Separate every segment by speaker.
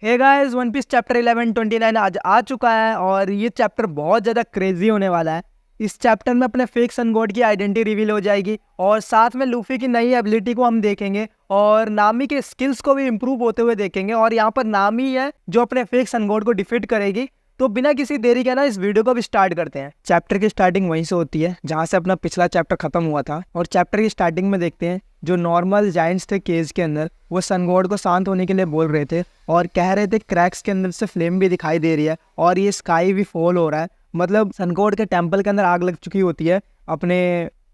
Speaker 1: हे guys, one piece chapter 1129 आज आ चुका है और ये चैप्टर बहुत ज़्यादा क्रेजी होने वाला है। इस चैप्टर में अपने फेक सन गॉड की आइडेंटिटी रिवील हो जाएगी और साथ में लूफी की नई एबिलिटी को हम देखेंगे और नामी के स्किल्स को भी इम्प्रूव होते हुए देखेंगे। और यहाँ पर नामी है जो अपने फेक सन गॉड को डिफीट करेगी। तो बिना किसी देरी के ना इस वीडियो को भी स्टार्ट करते हैं। चैप्टर की स्टार्टिंग वहीं से होती है जहाँ से अपना पिछला चैप्टर खत्म हुआ था और चैप्टर की स्टार्टिंग में देखते हैं जो नॉर्मल जायंट्स थे केज के अंदर, वो सन गॉड को शांत होने के लिए बोल रहे थे और कह रहे थे क्रैक्स के अंदर से फ्लेम भी दिखाई दे रही है और ये स्काई भी फॉल हो रहा है। मतलब सन गॉड के टेम्पल के अंदर आग लग चुकी होती है अपने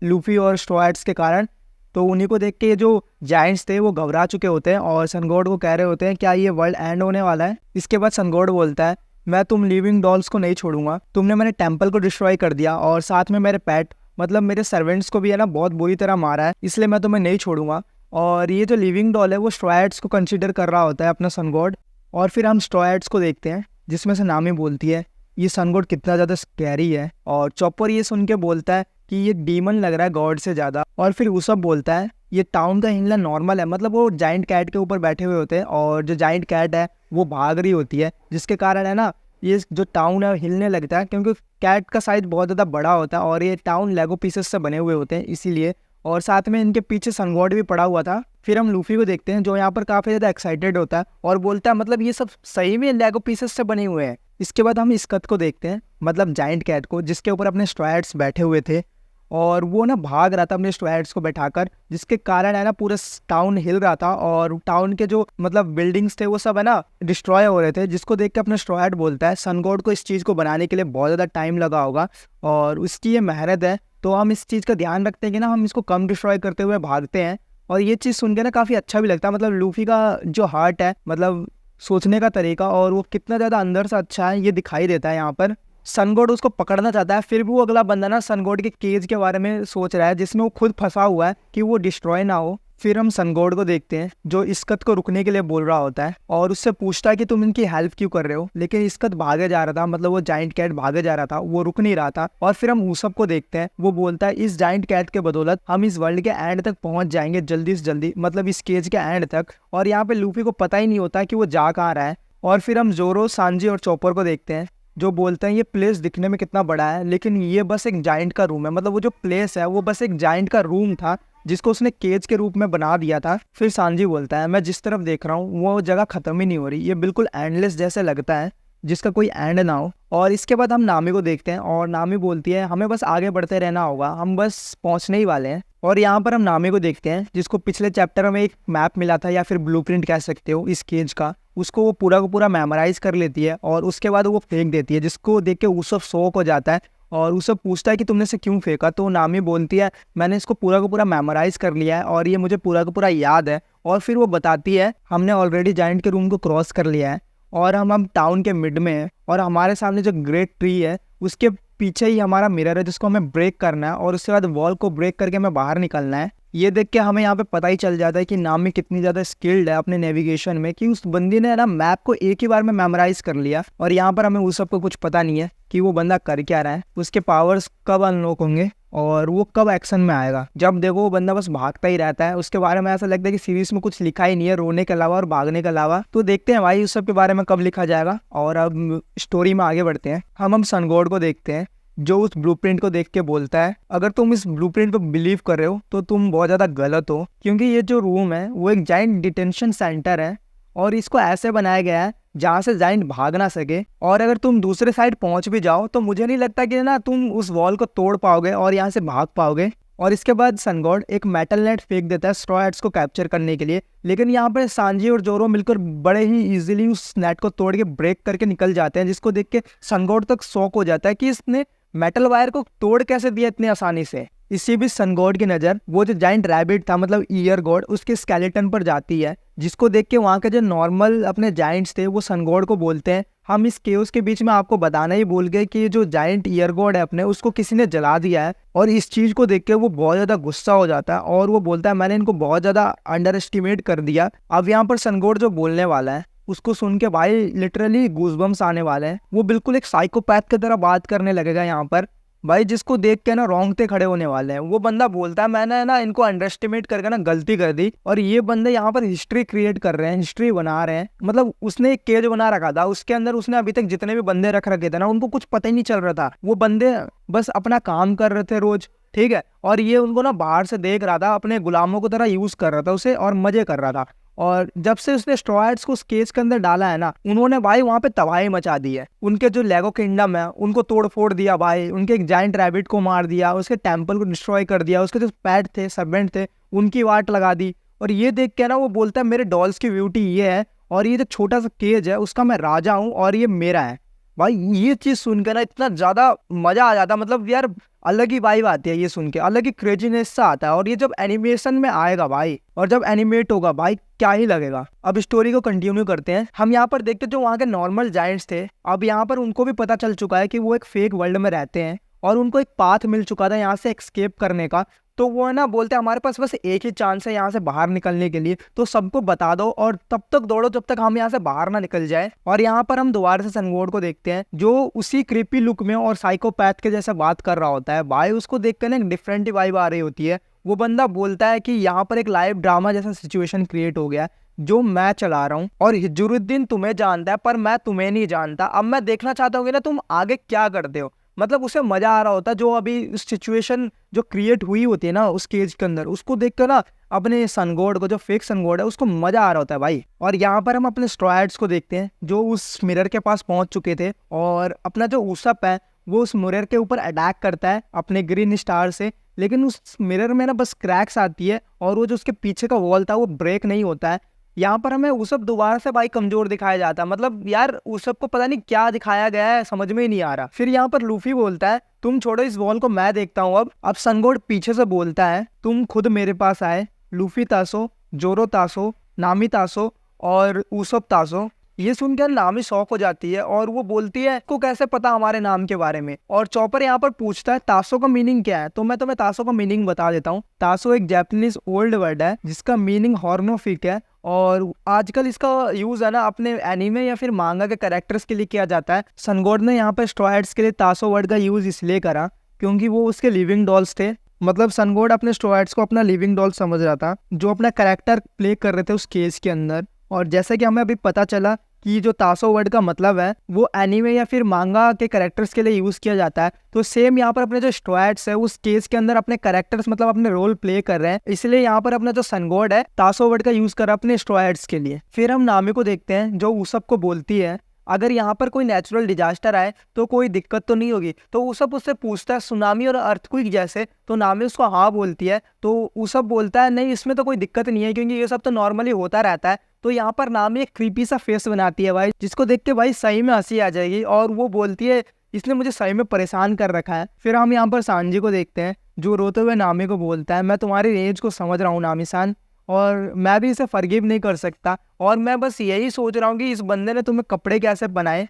Speaker 1: लूफी और स्ट्रॉयड्स के कारण। तो उन्हीं को देख के जो जायंट्स थे वो घबरा चुके होते हैं और सन गॉड को कह रहे होते हैं क्या ये वर्ल्ड एंड होने वाला है। इसके बाद सन गॉड बोलता है मैं तुम लिविंग डॉल्स को नहीं छोड़ूंगा, तुमने मेरे टेम्पल को डिस्ट्रॉय कर दिया और साथ में मेरे पेट मतलब मेरे सर्वेंट्स को भी है ना बहुत बुरी तरह मारा है, इसलिए मैं तुम्हें नहीं छोड़ूंगा। और ये जो लिविंग डॉल है वो स्ट्रॉयड्स को कंसीडर कर रहा होता है अपना सन गॉड। और फिर हम स्ट्रॉयड्स को देखते हैं जिसमें से नामी बोलती है ये सन गॉड कितना ज़्यादा स्कैरी है और चॉपर ये सुन के बोलता है कि ये डीमन लग रहा है गॉड से ज़्यादा। और फिर उसब बोलता है ये टाउन का हिलना नॉर्मल है, मतलब वो जाइंट कैट के ऊपर बैठे हुए होते हैं और जो जाइंट कैट है वो भाग रही होती है जिसके कारण है ना ये जो टाउन है हिलने लगता है क्योंकि कैट का साइज बहुत ज़्यादा बड़ा होता है और ये टाउन लेगो पीसेस से बने हुए होते हैं इसीलिए। और साथ में इनके पीछे सन गॉड भी पड़ा हुआ था। फिर हम लूफी को देखते हैं जो यहाँ पर काफ़ी ज़्यादा एक्साइटेड होता है और बोलता है मतलब ये सब सही में लेगो पीसेस से बने हुए हैं। इसके बाद हम स्कत को देखते हैं मतलब जाइंट कैट को जिसके ऊपर अपने स्ट्रॉयड्स बैठे हुए थे और वो ना भाग रहा था अपने स्ट्रॉयड्स को बैठाकर, जिसके कारण है ना पूरा टाउन हिल रहा था और टाउन के जो मतलब बिल्डिंग्स थे वो सब है ना डिस्ट्रॉय हो रहे थे। जिसको देख के अपना स्ट्रॉयड बोलता है सन गॉड को इस चीज़ को बनाने के लिए बहुत ज़्यादा टाइम लगा होगा और उसकी ये मेहनत है, तो हम इस चीज़ का ध्यान रखते हैं कि ना हम इसको कम डिस्ट्रॉय करते हुए भागते हैं। और ये चीज़ सुन के ना काफ़ी अच्छा भी लगता है, मतलब लूफी का जो हार्ट है मतलब सोचने का तरीका और वो कितना ज़्यादा अंदर से अच्छा है ये दिखाई देता है यहाँ पर। सन गॉड उसको पकड़ना चाहता है, फिर भी वो अगला बंदा ना सन गॉड के केज के बारे में सोच रहा है जिसमें वो खुद फंसा हुआ है कि वो डिस्ट्रॉय ना हो। फिर हम सन गॉड को देखते हैं जो इस्कत को रुकने के लिए बोल रहा होता है और उससे पूछता है कि तुम इनकी हेल्प क्यों कर रहे हो, लेकिन इस्कत भागे जा रहा था, मतलब वो जाइंट कैट भागे जा रहा था, वो रुक नहीं रहा था। और फिर हम ऊसब को देखते हैं, वो बोलता है इस जाइंट कैट के बदौलत हम इस वर्ल्ड के एंड तक पहुंच जाएंगे जल्दी से जल्दी, मतलब इस केज के एंड तक। और यहाँ पे लूफी को पता ही नहीं होता कि वो जा कहाँ रहा है। और फिर हम जोरो, सांजी और चॉपर को देखते हैं जो बोलते हैं ये प्लेस दिखने में कितना बड़ा है लेकिन ये बस एक जाइंट का रूम है, मतलब वो जो प्लेस है वो बस एक जाइंट का रूम था जिसको उसने केज के रूप में बना दिया था। फिर सांजी बोलता है मैं जिस तरफ देख रहा हूँ वो जगह खत्म ही नहीं हो रही, ये बिल्कुल एंडलेस जैसे लगता है जिसका कोई एंड ना हो। और इसके बाद हम नामी को देखते हैं और नामी बोलती है हमें बस आगे बढ़ते रहना होगा, हम बस पहुंचने ही वाले हैं। और यहाँ पर हम नामी को देखते हैं जिसको पिछले चैप्टर में एक मैप मिला था या फिर ब्लूप्रिंट कह सकते हो इस केज का, उसको वो पूरा का पूरा मेमोराइज कर लेती है और उसके बाद वो फेंक देती है, जिसको देख के उसब शौक हो जाता है और उससे पूछता है कि तुमने इसे क्यों फेंका। तो नामी बोलती है मैंने इसको पूरा का पूरा मेमोराइज कर लिया है और ये मुझे पूरा का पूरा याद है। और फिर वो बताती है हमने ऑलरेडी जाइंट के रूम को क्रॉस कर लिया है और हम टाउन के मिड में हैं और हमारे सामने जो ग्रेट ट्री है उसके पीछे ही हमारा मिरर है जिसको हमें ब्रेक करना है और उसके बाद वॉल को ब्रेक करके हमें बाहर निकलना है। ये देख के हमें यहाँ पे पता ही चल जाता है कि नामी कितनी ज़्यादा स्किल्ड है अपने नेविगेशन में कि उस बंदी ने ना मैप को एक ही बार में मेमोराइज कर लिया। और यहाँ पर हमें उस सब को कुछ पता नहीं है कि वो बंदा कर क्या रहा है, उसके पावर्स कब अनलॉक होंगे और वो कब एक्शन में आएगा। जब देखो वो बंदा बस भागता ही रहता है, उसके बारे में ऐसा लगता है कि सीरीज में कुछ लिखा ही नहीं है रोने के अलावा और भागने के अलावा। तो देखते हैं भाई उस सब के बारे में कब लिखा जाएगा। और अब स्टोरी में आगे बढ़ते हैं। हम सन गॉड को देखते हैं जो उस ब्लूप्रिंट को देख के बोलता है अगर तुम इस ब्लूप्रिंट पे बिलीव कर रहे हो तो तुम बहुत ज़्यादा गलत हो, क्योंकि ये जो रूम है वो एक जाइंट डिटेंशन सेंटर है और इसको ऐसे बनाया गया है जहाँ से जाइंट भाग ना सके। और अगर तुम दूसरे साइड पहुँच भी जाओ तो मुझे नहीं लगता कि ना तुम उस वॉल को तोड़ पाओगे और यहाँ से भाग पाओगे। और इसके बाद सन गॉड एक मेटल नेट फेंक देता है स्ट्रॉयड्स को कैप्चर करने के लिए, लेकिन यहाँ पर सांजी और जोरो मिलकर बड़े ही इजीली उस नेट को तोड़ के ब्रेक करके निकल जाते हैं, जिसको देख के सन गॉड तक शॉक हो जाता है कि इसने मेटल वायर को तोड़ कैसे दिया इतनी आसानी से। इसी बीच सन गॉड की नज़र वो जो जाइंट रैबिट था मतलब ईयर गॉड उसके स्केलेटन पर जाती है, जिसको देख के वहाँ के जो नॉर्मल अपने जाइंट्स थे वो सन गॉड को बोलते हैं हम इस केओस के बीच में आपको बताना ही भूल गए कि जो जाइंट ईयर गॉड है अपने उसको किसी ने जला दिया है। और इस चीज़ को देख के वो बहुत ज़्यादा गुस्सा हो जाता है और वो बोलता है मैंने इनको बहुत ज़्यादा अंडर एस्टिमेट कर दिया। अब यहाँ पर सन गॉड जो बोलने वाला है उसको सुन के भाई लिटरली गूज़बम्स आने वाले हैं, वो बिल्कुल एक साइकोपैथ की तरह बात करने लगेगा यहाँ पर। भाई जिसको देख के ना रोंगटे खड़े होने वाले हैं। वो बंदा बोलता है मैंने ना इनको अंडर एस्टिमेट करके ना गलती कर दी, और ये बंदे यहाँ पर हिस्ट्री क्रिएट कर रहे हैं, हिस्ट्री बना रहे हैं। मतलब उसने एक केज बना रखा था, उसके अंदर उसने अभी तक जितने भी बंदे रख रखे थे ना, उनको कुछ पता ही नहीं चल रहा था। वो बंदे बस अपना काम कर रहे थे रोज, ठीक है, और ये उनको ना बाहर से देख रहा था, अपने गुलामों की तरह यूज कर रहा था उसे और मजे कर रहा था। और जब से उसने स्ट्रॉयड्स को उस केस के अंदर डाला है ना, उन्होंने भाई वहां पे तबाही मचा दी है। उनके जो लेगो किंगडम है उनको तोड़ फोड़ दिया भाई, उनके एक जाइंट रैबिट को मार दिया, उसके टेम्पल को डिस्ट्रॉय कर दिया, उसके जो पैट थे, सर्वेंट थे, उनकी वाट लगा दी। और ये देख के ना वो बोलता है मेरे डॉल्स की ब्यूटी ये है, और ये जो छोटा सा केज है उसका मैं राजा हूँ और ये मेरा है। भाई ये चीज सुनकर ना इतना ज्यादा मजा आ जाता, मतलब यार अलग ही वाइब आती है ये सुन के, अलग ही क्रेजीनेस सा आता है। और ये जब एनिमेशन में आएगा भाई, और जब एनिमेट होगा भाई, क्या ही लगेगा। अब स्टोरी को कंटिन्यू करते हैं। हम यहाँ पर देखते जो वहाँ के नॉर्मल जायंट्स थे, अब यहाँ पर उनको भी पता चल चुका है कि वो एक फेक वर्ल्ड में रहते हैं, और उनको एक पाथ मिल चुका था यहाँ से एस्केप करने का। तो वो है ना बोलते हैं हमारे पास बस एक ही चांस है यहाँ से बाहर निकलने के लिए, तो सबको बता दो और तब तक दौड़ो जब तक हम यहाँ से बाहर ना निकल जाए। और यहाँ पर हम दोबारा से सनगोड को देखते हैं, जो उसी क्रीपी लुक में और साइकोपैथ के जैसा बात कर रहा होता है। भाई उसको देखकर ना एक डिफरेंट ही वाइब आ रही होती है। वो बंदा बोलता है कि यहाँ पर एक लाइव ड्रामा जैसा सिचुएशन क्रिएट हो गया है जो मैं चला रहा हूँ, और हिजुरुद्दीन तुम्हें जानता है पर मैं तुम्हें नहीं जानता। अब मैं देखना चाहता हूँ कि ना तुम आगे क्या करते हो। मतलब उसे मजा आ रहा होता है, जो अभी सिचुएशन जो क्रिएट हुई होती है ना उस केज के अंदर, उसको देखकर ना अपने सनगोड को, जो फेक सनगोड है, उसको मजा आ रहा होता है भाई। और यहाँ पर हम अपने स्ट्रॉयड्स को देखते हैं जो उस मिरर के पास पहुंच चुके थे, और अपना जो उसप है वो उस मिरर के ऊपर अटैक करता है अपने ग्रीन स्टार से। लेकिन उस मिरर में ना बस क्रैक्स आती है, और वो जो उसके पीछे का वॉल था वो ब्रेक नहीं होता है। यहाँ पर हमें उसप दोबारा से भाई कमजोर दिखाया जाता है। मतलब यार उसप को पता नहीं क्या दिखाया गया है, समझ में ही नहीं आ रहा। फिर यहाँ पर लूफी बोलता है तुम छोड़ो इस वॉल को, मैं देखता हूँ। अब सनगोड पीछे से बोलता है तुम खुद मेरे पास आए, लूफी तासो, जोरो तासो, नामी तासो और उसप तासो। ये सुनकर नामी शॉक हो जाती है, और वो बोलती है को कैसे पता हमारे नाम के बारे में। और चॉपर यहाँ पर पूछता है तासो का मीनिंग क्या है, तो मैं तुम्हें तासो का मीनिंग बता देता हूँ। तासो एक जापानीज ओल्ड वर्ड है जिसका मीनिंग हॉर्नोफिक है, और आजकल इसका यूज है ना अपने एनीमे या फिर मांगा के कैरेक्टर्स के लिए किया जाता है। सनगोड ने यहाँ पर स्ट्रॉयड्स के लिए तासो वर्ड का यूज इसलिए करा क्योंकि वो उसके लिविंग डॉल्स थे। मतलब सनगोड अपने स्ट्रॉयड्स को अपना लिविंग डॉल समझ रहा था, जो अपना कैरेक्टर प्ले कर रहे थे उस केस के अंदर। और जैसे कि हमें अभी पता चला कि जो तासो वर्ड का मतलब है वो एनीमे या फिर मांगा के कैरेक्टर्स के लिए यूज किया जाता है, तो सेम यहाँ पर अपने जो स्ट्रॉयड्स है उस केस के अंदर अपने कैरेक्टर्स मतलब अपने रोल प्ले कर रहे हैं, इसलिए यहाँ पर अपना जो सनगोड है तासो वर्ड का यूज कर रहा है अपने स्ट्रॉयड्स के लिए। फिर हम नामी को देखते हैं जो उसप को बोलती है अगर यहाँ पर कोई नेचुरल डिजास्टर आए तो कोई दिक्कत तो नहीं होगी। तो उसप उससे पूछता है सुनामी और अर्थक्वेक जैसे, तो नामी उसको हाँ बोलती है। तो उसप बोलता है नहीं इसमें तो कोई दिक्कत नहीं है क्योंकि ये सब तो नॉर्मली होता रहता है। तो यहाँ पर नामी एक क्रीपी सा फेस बनाती है भाई, जिसको देख के भाई सही में हंसी आ जाएगी, और वो बोलती है इसने मुझे सही में परेशान कर रखा है। फिर हम यहाँ पर सांजी को देखते हैं जो रोते हुए नामी को बोलता है मैं तुम्हारी रेंज को समझ रहा हूँ नामी सान, और मैं भी इसे फॉरगिव नहीं कर सकता, और मैं बस यही सोच रहा हूँ कि इस बंदे ने तुम्हें कपड़े कैसे बनाए।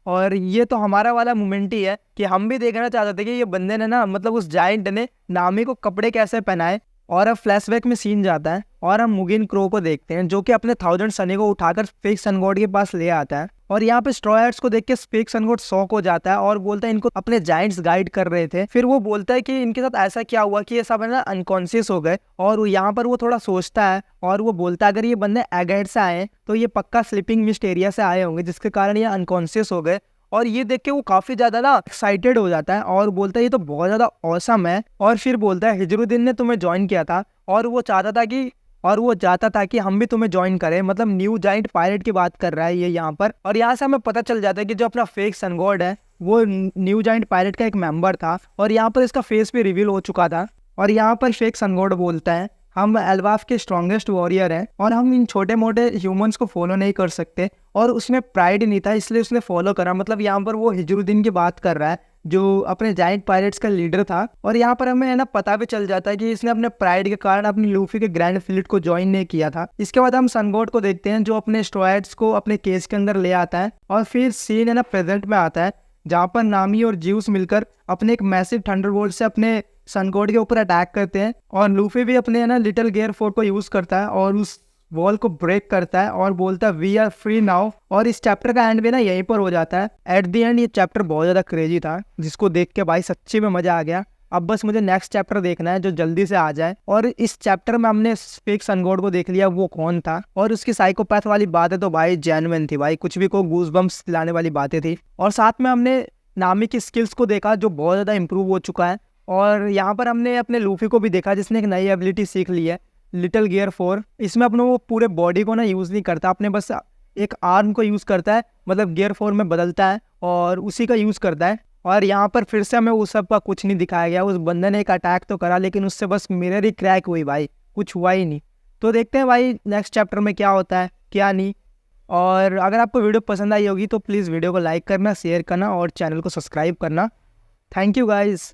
Speaker 1: और ये तो हमारा वाला मोमेंट ही है कि हम भी देखना चाहते थे कि ये बंदे ने ना मतलब उस जायंट ने नामी को कपड़े कैसे पहनाए। और अब फ्लैशबैक में सीन जाता है और हम मुगिन क्रो को देखते हैं जो कि अपने 1000 सनी को उठाकर फेक सनगोड के पास ले आता है। और यहाँ पे स्ट्रॉयड्स को देख के फेक सनगोड शॉक हो जाता है और बोलता है इनको अपने जायंट्स गाइड कर रहे थे। फिर वो बोलता है कि इनके साथ ऐसा क्या हुआ कि ये सब है ना अनकॉन्शियस हो गए। और यहाँ पर वो थोड़ा सोचता है और वो बोलता है अगर ये बंदे एगेट से आए तो ये पक्का स्लीपिंग मिस्ट एरिया से आए होंगे जिसके कारण ये अनकॉन्शियस हो गए। और ये देख के वो काफी ज्यादा ना एक्साइटेड हो जाता है और बोलता है ये तो बहुत ज्यादा औसम है। और फिर बोलता है हिजरुद्दीन ने तुम्हें ज्वाइन किया था और वो चाहता था कि हम भी तुम्हें ज्वाइन करें। मतलब न्यू जाइंट पायलट की बात कर रहा है ये यहाँ पर। और यहाँ से हमें पता चल जाता है कि जो अपना फेक सनगॉड है वो न्यू जाइंट पायलट का एक मेंबर था और यहाँ पर इसका फेस भी रिवील हो चुका था। और यहाँ पर फेक सनगॉड बोलता है हम एल्बाफ के स्ट्रॉन्गेस्ट वॉरियर हैं और हम इन छोटे मोटे ह्यूमंस को फॉलो नहीं कर सकते। और उसमें प्राइड नहीं था इसलिए उसने फॉलो करा। मतलब यहाँ पर वो हिजरुद्दीन की बात कर रहा है जो अपने जाइंट पायरेट्स का लीडर था। और यहाँ पर हमें है ना पता भी चल जाता है कि इसने अपने प्राइड के कारण अपनी लूफी के ग्रैंड फ्लीट को ज्वाइन नहीं किया था। इसके बाद हम सनगॉड को देखते हैं जो अपने स्ट्रॉयड्स को अपने केस के अंदर ले आता है। और फिर सीन है ना प्रेजेंट में आता है जहाँ पर नामी और ज्यूस मिलकर अपने एक मैसिव थंडरबोल्ट से अपने सनगॉड के ऊपर अटैक करते हैं। और लूफी भी अपने है ना लिटिल गियर फोर्ट को यूज करता है और उस वॉल को ब्रेक करता है और बोलता है वी आर फ्री नाउ। और इस चैप्टर का एंड भी ना यहीं पर हो जाता है। एट द एंड ये चैप्टर बहुत ज़्यादा क्रेजी था, जिसको देख के भाई सच्ची में मज़ा आ गया। अब बस मुझे नेक्स्ट चैप्टर देखना है जो जल्दी से आ जाए। और इस चैप्टर में हमने फेक सनगॉड को देख लिया वो कौन था, और उसकी साइकोपैथ वाली बातें तो भाई जेन्युइन थी भाई, कुछ भी को गूज बम्स दिलाने वाली बातें थी। और साथ में हमने नामी की स्किल्स को देखा जो बहुत ज़्यादा इंप्रूव हो चुका है। और यहाँ पर हमने अपने लूफी को भी देखा जिसने एक नई एबिलिटी सीख ली है, लिटिल गियर 4। इसमें अपने वो पूरे बॉडी को ना यूज़ नहीं करता, अपने बस एक आर्म को यूज़ करता है, मतलब गियर 4 में बदलता है और उसी का यूज़ करता है। और यहाँ पर फिर से हमें उस सब का कुछ नहीं दिखाया गया। उस बंदे ने एक अटैक तो करा लेकिन उससे बस मिरर ही क्रैक हुई भाई, कुछ हुआ ही नहीं। तो देखते हैं भाई नेक्स्ट चैप्टर में क्या होता है क्या नहीं। और अगर आपको वीडियो पसंद आई होगी तो प्लीज़ वीडियो को लाइक करना, शेयर करना और चैनल को सब्सक्राइब करना। Thank you guys.